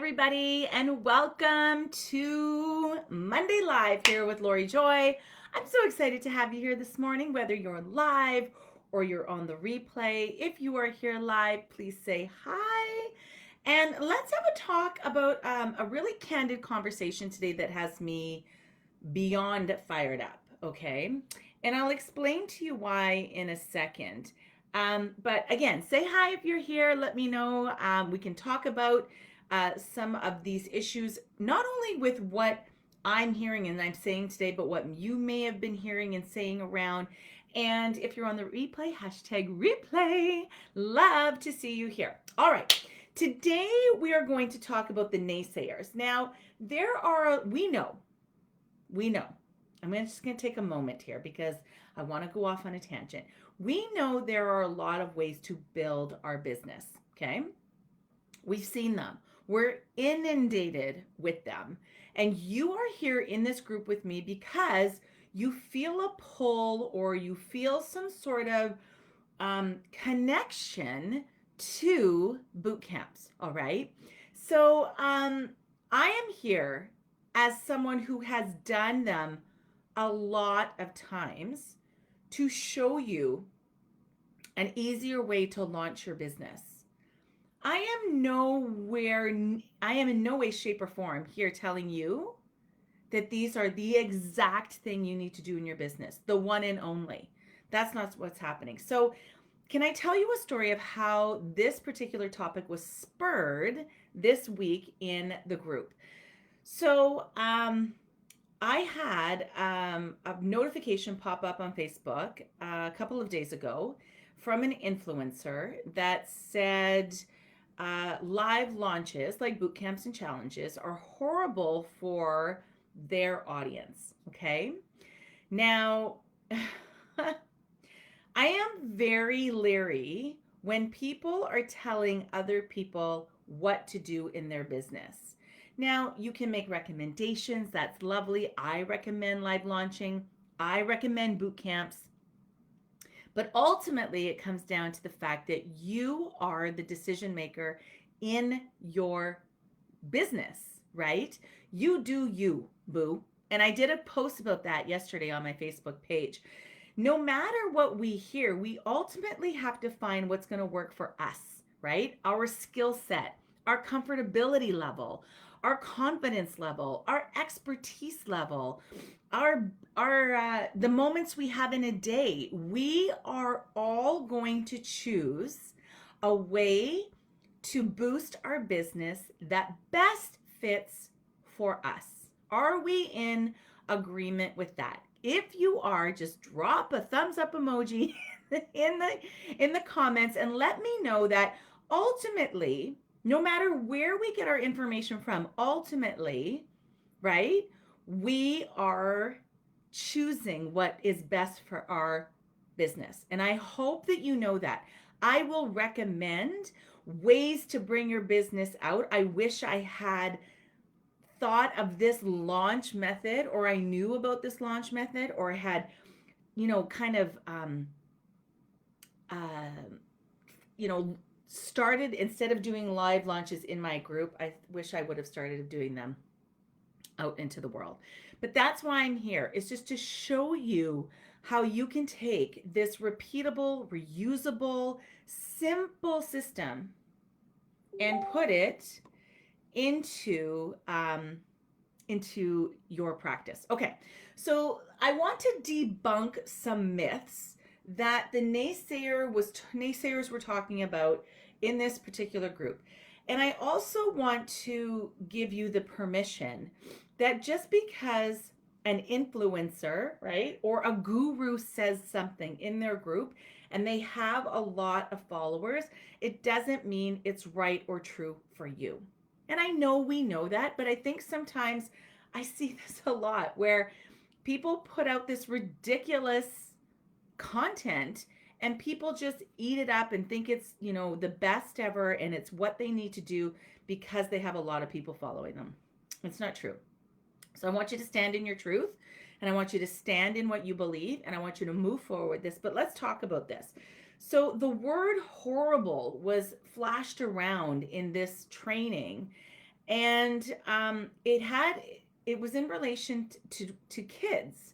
everybody, and welcome to Monday Live here with Lori Joy. I'm so excited to have you here this morning, whether you're live or you're on the replay. If you are here live, please say hi. And let's have a talk about a really candid conversation today that has me beyond fired up, okay? And I'll explain to you why in a second. But again, say hi if you're here. Let me know. We can talk about some of these issues, not only with what I'm hearing and I'm saying today, but what you may have been hearing and saying around. And if you're on the replay, hashtag replay. Love to see you here. All right. Today we are going to talk about the naysayers. Now, we know. I'm just going to take a moment here because I want to go off on a tangent. We know there are a lot of ways to build our business, okay? We've seen them. We're inundated with them. And you are here in this group with me because you feel a pull or you feel some sort of connection to boot camps, all right? So I am here as someone who has done them a lot of times to show you an easier way to launch your business. I am in no way, shape, or form here telling you that these are the exact thing you need to do in your business, the one and only. That's not what's happening. So, can I tell you a story of how this particular topic was spurred this week in the group? So, I had a notification pop up on Facebook a couple of days ago from an influencer that said live launches like boot camps and challenges are horrible for their audience. Okay. Now, I am very leery when people are telling other people what to do in their business. Now, you can make recommendations. That's lovely. I recommend live launching. I recommend boot camps. But ultimately, it comes down to the fact that you are the decision maker in your business, right? You do you, boo. And I did a post about that yesterday on my Facebook page. No matter what we hear, we ultimately have to find what's going to work for us, right? Our skill set, our comfortability level, our confidence level, our expertise level, our the moments we have in a day. We are all going to choose a way to boost our business that best fits for us. Are we in agreement with that? If you are, just drop a thumbs up emoji in the comments and let me know that ultimately, no matter where we get our information from, ultimately, right, we are choosing what is best for our business. And I hope that you know that. I will recommend ways to bring your business out. I wish I had thought of this launch method, or I knew about this launch method, or had, kind of, started, instead of doing live launches in my group, I wish I would have started doing them out into the world. But that's why I'm here, is just to show you how you can take this repeatable, reusable, simple system and put it into your practice. Okay, so I want to debunk some myths that the naysayers were talking about in this particular group. And I also want to give you the permission that just because an influencer, right, or a guru says something in their group and they have a lot of followers, it doesn't mean it's right or true for you. And I know we know that, but I think sometimes I see this a lot where people put out this ridiculous content and people just eat it up and think it's, the best ever and it's what they need to do because they have a lot of people following them. It's not true. So I want you to stand in your truth and I want you to stand in what you believe and I want you to move forward with this. But let's talk about this. So the word horrible was flashed around in this training And it was in relation to kids.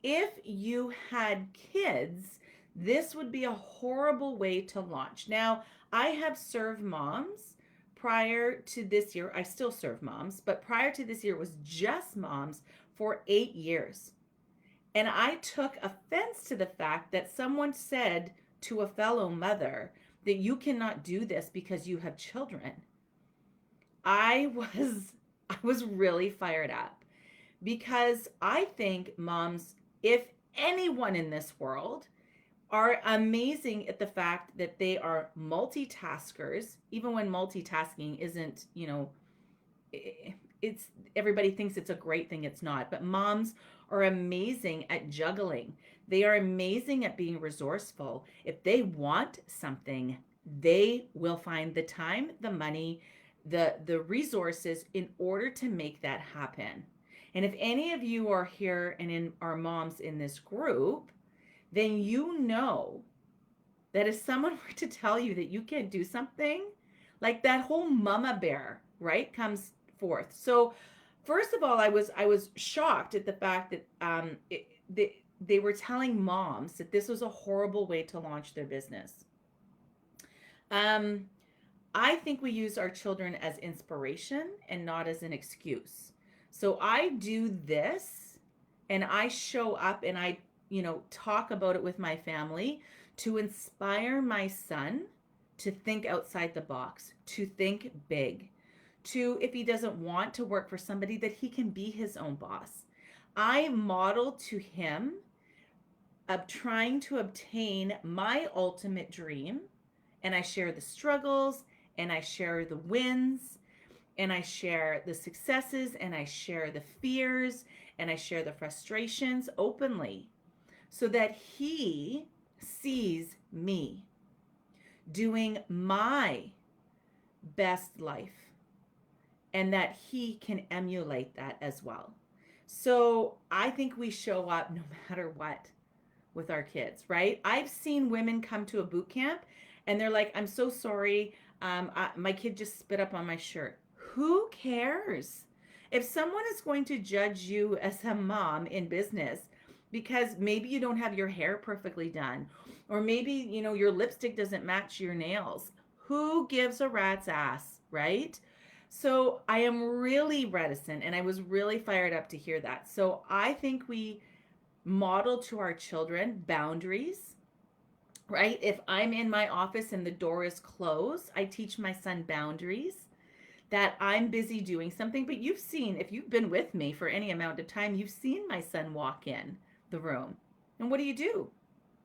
If you had kids, this would be a horrible way to launch. Now, I have served moms prior to this year. I still serve moms, but prior to this year, it was just moms for 8 years. And I took offense to the fact that someone said to a fellow mother that you cannot do this because you have children. I was I was really fired up because I think moms, if anyone in this world, are amazing at the fact that they are multitaskers, even when multitasking isn't, it's everybody thinks it's a great thing, it's not. But moms are amazing at juggling. They are amazing at being resourceful. If they want something, they will find the time, the money, the resources in order to make that happen. And if any of you are here and in are moms in this group, then you know that if someone were to tell you that you can't do something, like that whole mama bear, right, comes forth. So first of all, I was shocked at the fact that they were telling moms that this was a horrible way to launch their business. Um, I think we use our children as inspiration and not as an excuse. So I do this and I show up and I, talk about it with my family to inspire my son to think outside the box, to think big, to, if he doesn't want to work for somebody, that he can be his own boss. I model to him of trying to obtain my ultimate dream, and I share the struggles and I share the wins and I share the successes and I share the fears and I share the frustrations openly so that he sees me doing my best life and that he can emulate that as well. So I think we show up no matter what with our kids, right? I've seen women come to a boot camp and they're like, I'm so sorry. My kid just spit up on my shirt. Who cares? If someone is going to judge you as a mom in business because maybe you don't have your hair perfectly done, or maybe, your lipstick doesn't match your nails, who gives a rat's ass, right? So I am really reticent and I was really fired up to hear that. So I think we model to our children boundaries, right? If I'm in my office and the door is closed, I teach my son boundaries, that I'm busy doing something. But you've seen, if you've been with me for any amount of time, you've seen my son walk in the room. And what do?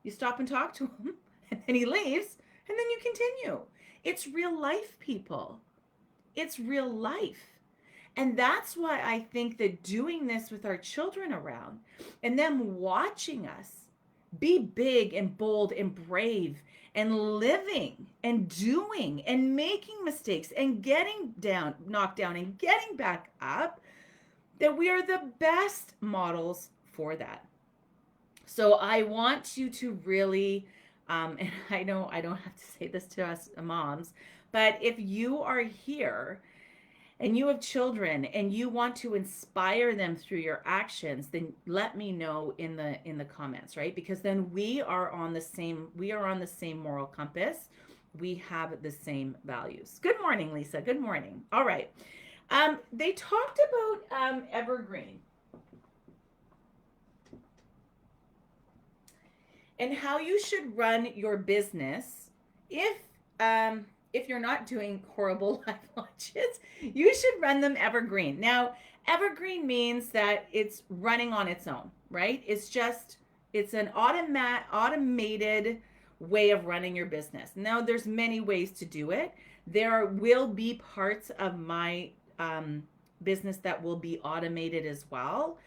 You stop and talk to him, and then he leaves, and then you continue. It's real life, people. It's real life. And that's why I think that doing this with our children around and them watching us be big and bold and brave and living and doing and making mistakes and getting down, knocked down and getting back up, that we are the best models for that. So I want you to really, and I know I don't have to say this to us moms, but if you are here and you have children and you want to inspire them through your actions, then let me know in the comments, right? Because then we are on the same moral compass. We have the same values. Good morning, Lisa. Good morning. All right. They talked about evergreen and how you should run your business if you're not doing horrible live launches. You should run them evergreen. Now, evergreen means that it's running on its own, right? It's an automated way of running your business. Now, there's many ways to do it. There will be parts of my business that will be automated as well.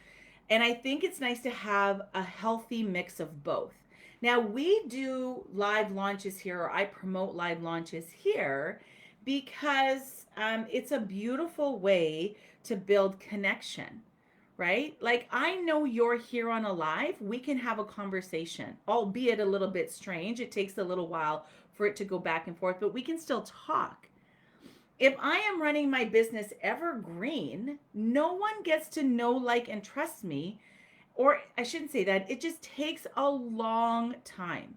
And I think it's nice to have a healthy mix of both. Now, we do live launches here, or I promote live launches here because it's a beautiful way to build connection, right? Like, I know you're here on a live. We can have a conversation, albeit a little bit strange. It takes a little while for it to go back and forth, but we can still talk. If I am running my business evergreen, no one gets to know, like, and trust me. Or I shouldn't say that. It just takes a long time.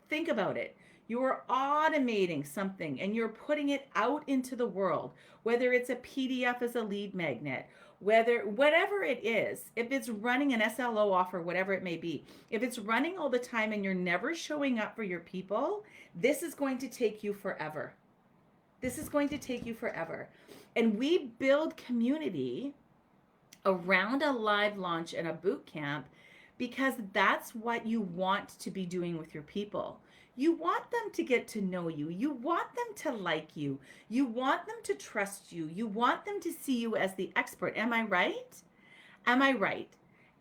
Think about it. You're automating something and you're putting it out into the world, whether it's a PDF as a lead magnet, whatever it is, if it's running an SLO offer, whatever it may be, if it's running all the time and you're never showing up for your people, this is going to take you forever. This is going to take you forever. And we build community around a live launch and a boot camp because that's what you want to be doing with your people. You want them to get to know you. You want them to like you. You want them to trust you. You want them to see you as the expert. Am I right? Am I right?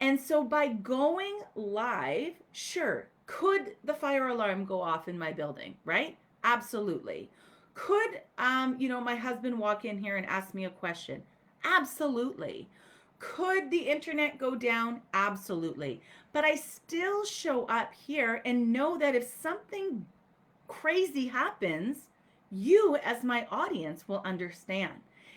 And so by going live, sure, could the fire alarm go off in my building, right? Absolutely. Could my husband walk in here and ask me a question? Absolutely. Could the internet go down? Absolutely. But I still show up here and know that if something crazy happens, you as my audience will understand.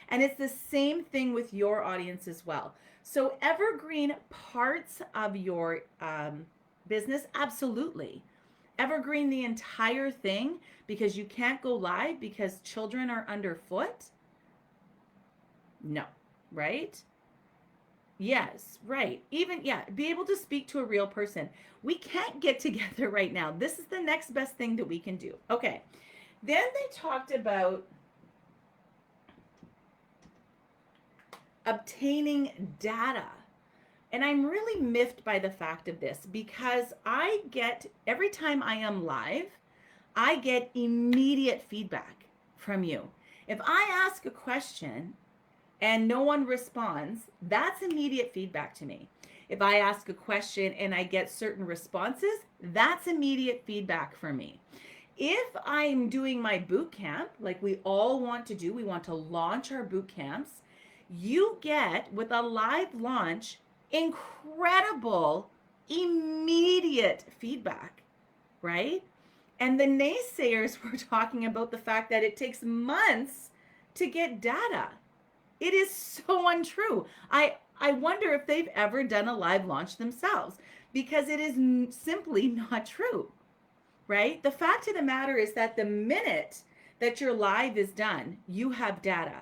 And it's the same thing with your audience as well. So evergreen parts of your business, absolutely. Evergreen the entire thing because you can't go live because children are underfoot? No, right? Yes, right. Even, yeah, be able to speak to a real person. We can't get together right now. This is the next best thing that we can do. Okay. Then they talked about obtaining data. And I'm really miffed by the fact of this because I get, every time I am live, I get immediate feedback from you. If I ask a question and no one responds, that's immediate feedback to me. If I ask a question and I get certain responses, that's immediate feedback for me. If I'm doing my boot camp, like we all want to do, we want to launch our boot camps, you get, with a live launch, incredible immediate feedback, right? And the naysayers were talking about the fact that it takes months to get data. It is so untrue. I wonder if they've ever done a live launch themselves because it is simply not true, right? The fact of the matter is that the minute that your live is done, you have data,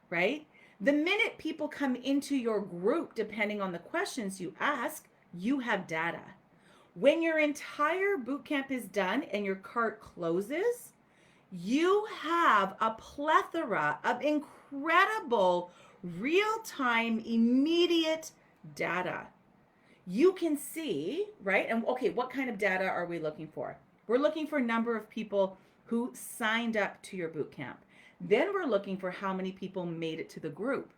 right? The minute people come into your group, depending on the questions you ask, you have data. When your entire bootcamp is done and your cart closes, you have a plethora of incredible real-time, immediate data. You can see, right? And okay, what kind of data are we looking for? We're looking for number of people who signed up to your bootcamp. Then we're looking for how many people made it to the group.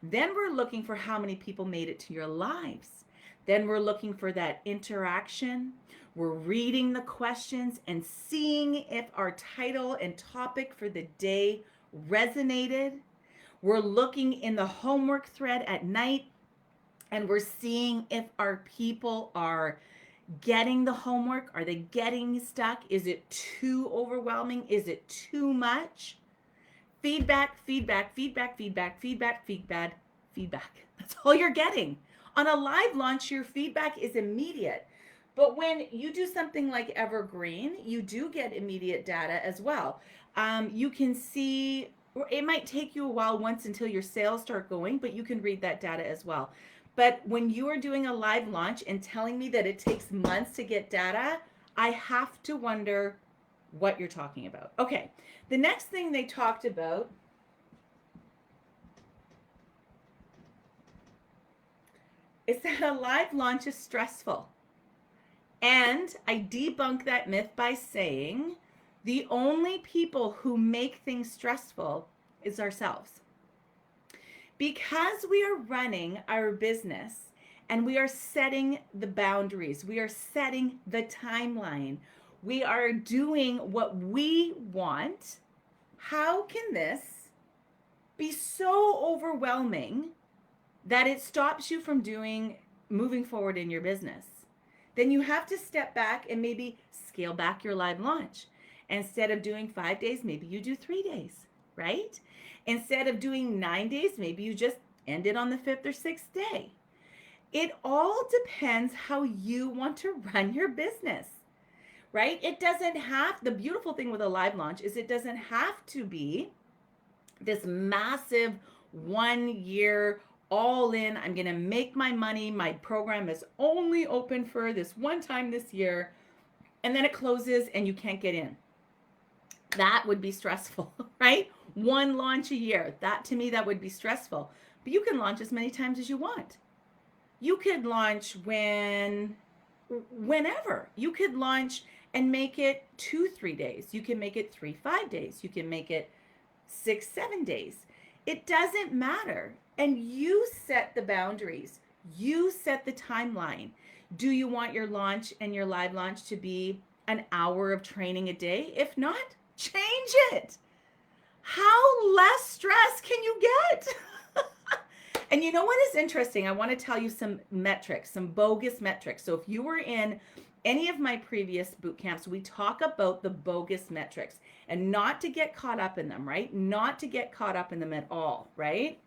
Then we're looking for how many people made it to your lives. Then we're looking for that interaction. We're reading the questions and seeing if our title and topic for the day resonated. We're looking in the homework thread at night and we're seeing if our people are getting the homework. Are they getting stuck? Is it too overwhelming? Is it too much? Feedback, feedback, feedback, feedback, feedback, feedback, feedback. That's all you're getting. On a live launch, your feedback is immediate. But when you do something like Evergreen, you do get immediate data as well. You can see, it might take you a while once until your sales start going, but you can read that data as well. But when you are doing a live launch and telling me that it takes months to get data, I have to wonder what you're talking about. Okay, the next thing they talked about is that a live launch is stressful. And I debunk that myth by saying the only people who make things stressful is ourselves. Because we are running our business and we are setting the boundaries, we are setting the timeline, we are doing what we want, how can this be so overwhelming that it stops you from moving forward in your business? Then you have to step back and maybe scale back your live launch. Instead of doing 5 days, maybe you do 3 days, right? Instead of doing 9 days, maybe you just end it on the 5th or 6th day. It all depends how you want to run your business, right? It doesn't have, the beautiful thing with a live launch is it doesn't have to be this massive 1 year all in. I'm going to make my money. My program is only open for this one time this year. And then it closes and you can't get in. That would be stressful, right? One launch a year. That to me, that would be stressful. But you can launch as many times as you want. You could launch whenever. You could launch and make it 2-3 days. You can make it 3-5 days. You can make it 6-7 days. It doesn't matter. And you set the boundaries. You set the timeline. Do you want your launch and your live launch to be an hour of training a day? If not, change it. How less stress can you get? And you know what is interesting? I want to tell you some metrics, some bogus metrics. So if you were in any of my previous boot camps, we talk about the bogus metrics and not to get caught up in them, right? Not to get caught up in them at all, right?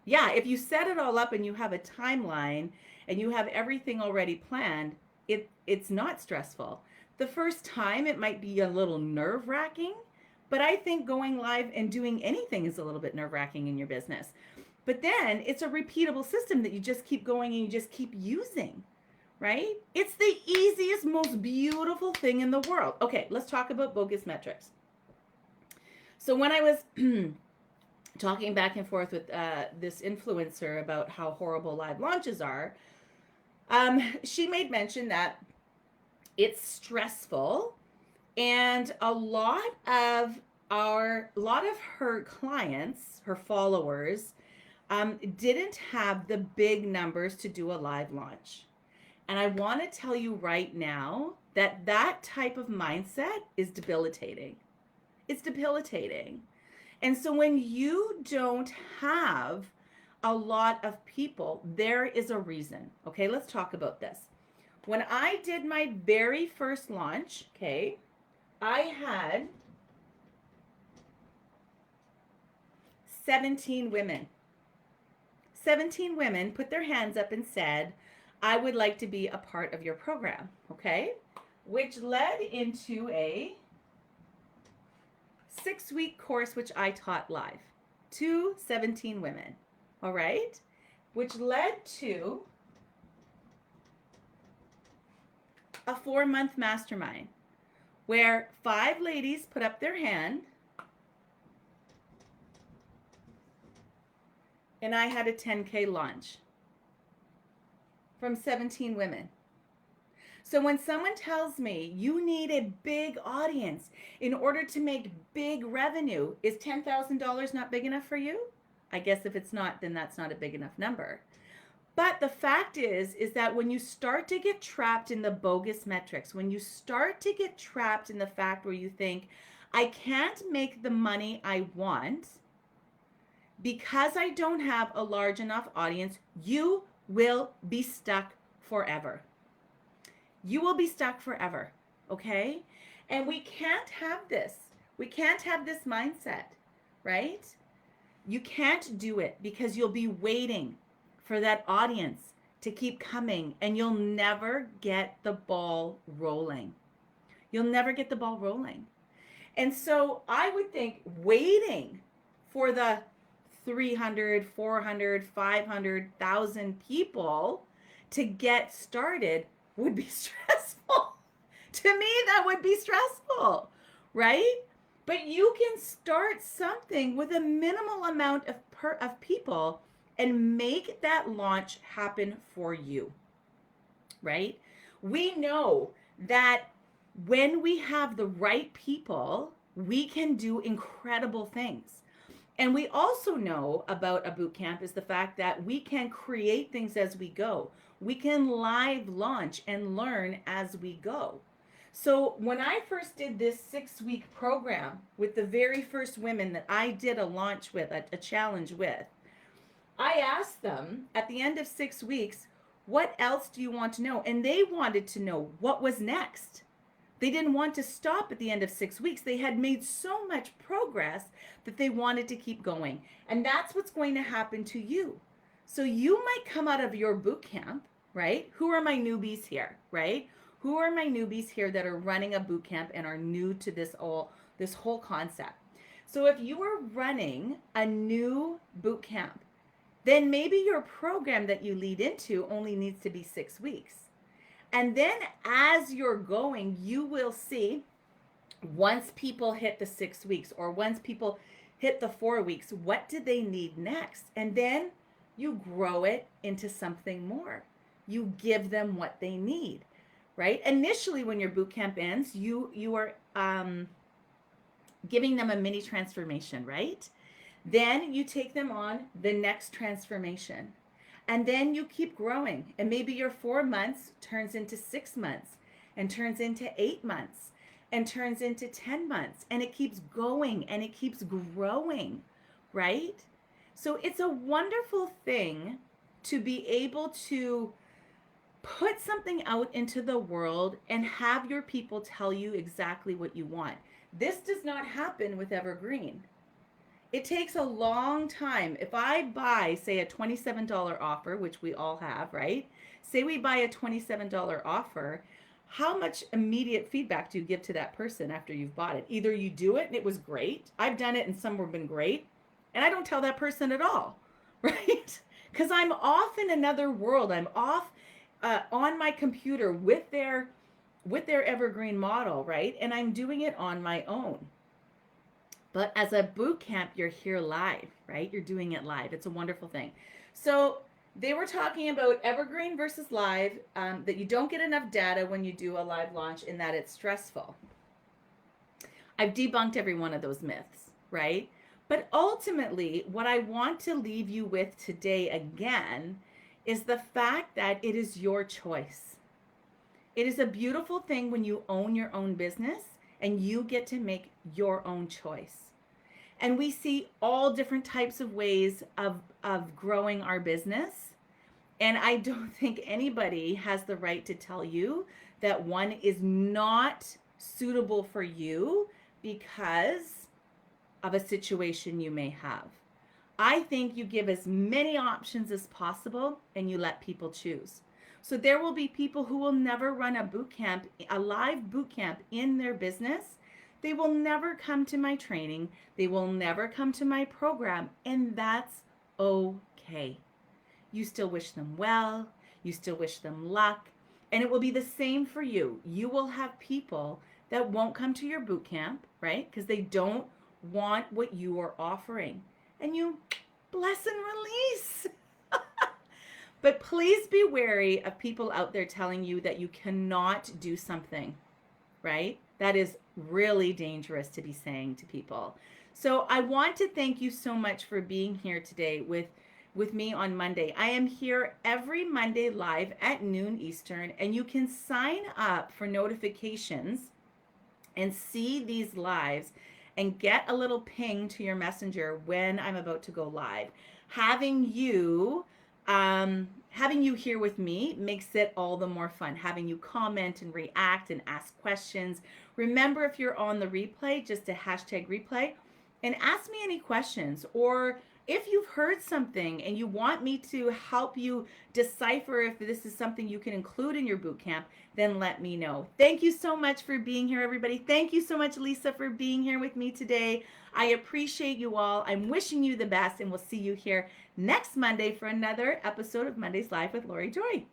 Yeah, if you set it all up and you have a timeline and you have everything already planned, it's not stressful. The first time it might be a little nerve-wracking, but I think going live and doing anything is a little bit nerve-wracking in your business. But then it's a repeatable system that you just keep going and you just keep using, right? It's the easiest, most beautiful thing in the world. Okay, let's talk about bogus metrics. So when I was talking back and forth with this influencer about how horrible live launches are, she made mention that it's stressful, and a lot of her clients, her followers, didn't have the big numbers to do a live launch. And I want to tell you right now that that type of mindset is debilitating. It's debilitating. And so when you don't have a lot of people, there is a reason. Okay, let's talk about this. When I did my very first launch, okay, I had 17 women. 17 women put their hands up and said, I would like to be a part of your program, okay? Which led into a 6-week course, which I taught live to 17 women, all right? Which led to a 4-month mastermind where 5 ladies put up their hand and I had a 10K launch from 17 women. So when someone tells me you need a big audience in order to make big revenue, is $10,000 not big enough for you? I guess if it's not, then that's not a big enough number. But the fact is that when you start to get trapped in the bogus metrics, when you start to get trapped in the fact where you think, I can't make the money I want because I don't have a large enough audience, you will be stuck forever. You will be stuck forever, okay? And we can't have this. We can't have this mindset, right? You can't do it because you'll be waiting for that audience to keep coming and you'll never get the ball rolling. You'll never get the ball rolling. And so I would think waiting for the 300, 400, 500,000 people to get started would be stressful. To me, that would be stressful, right? But you can start something with a minimal amount of people and make that launch happen for you, right? We know that when we have the right people, we can do incredible things. And we also know about a boot camp is the fact that we can create things as we go. We can live launch and learn as we go. So when I first did this 6-week program with the very first women that I did a launch with, a challenge with, I asked them at the end of 6 weeks, what else do you want to know? And they wanted to know what was next. They didn't want to stop at the end of 6 weeks. They had made so much progress that they wanted to keep going. And that's what's going to happen to you. So you might come out of your boot camp, right? Who are my newbies here, right? Who are my newbies here that are running a boot camp and are new to this whole concept? So if you are running a new boot camp, then maybe your program that you lead into only needs to be 6 weeks. And then as you're going, you will see once people hit the 6 weeks or once people hit the 4 weeks, what do they need next? And then you grow it into something more. You give them what they need, right? Initially, when your boot camp ends, you are giving them a mini transformation, right? Then you take them on the next transformation. And then you keep growing. And maybe your 4 months turns into 6 months and turns into 8 months and turns into 10 months. And it keeps going and it keeps growing, right? So it's a wonderful thing to be able to put something out into the world and have your people tell you exactly what you want. This does not happen with Evergreen. It takes a long time. If I buy, say, a $27 offer, which we all have, right? Say we buy a $27 offer, how much immediate feedback do you give to that person after you've bought it? Either you do it and it was great. I've done it and some have been great. And I don't tell that person at all, right? Because I'm off in another world. I'm off on my computer with their Evergreen model, right? And I'm doing it on my own. But as a boot camp, you're here live, right? You're doing it live. It's a wonderful thing. So they were talking about Evergreen versus live, that you don't get enough data when you do a live launch and that it's stressful. I've debunked every one of those myths, right? But ultimately, what I want to leave you with today again is the fact that it is your choice. It is a beautiful thing when you own your own business and you get to make your own choice. And we see all different types of ways of growing our business. And I don't think anybody has the right to tell you that one is not suitable for you because of a situation you may have. I think you give as many options as possible and you let people choose. So there will be people who will never run a boot camp, a live boot camp in their business. They will never come to my training. They will never come to my program, and that's okay. You still wish them well. You still wish them luck, and it will be the same for you. You will have people that won't come to your boot camp, right? Because they don't want what you are offering, and you bless and release. But please be wary of people out there telling you that you cannot do something, right? That is really dangerous to be saying to people. So I want to thank you so much for being here today with me on Monday. I am here every Monday live at noon Eastern, and you can sign up for notifications and see these lives and get a little ping to your messenger when I'm about to go live. Having you here with me makes it all the more fun. Having you comment and react and ask questions. Remember, if you're on the replay, just to hashtag replay and ask me any questions. Or if you've heard something and you want me to help you decipher if this is something you can include in your boot camp, then let me know. Thank you so much for being here, everybody. Thank you so much, Lisa, for being here with me today. I appreciate you all. I'm wishing you the best, and we'll see you here next Monday for another episode of Mondays Live with Lori Joy.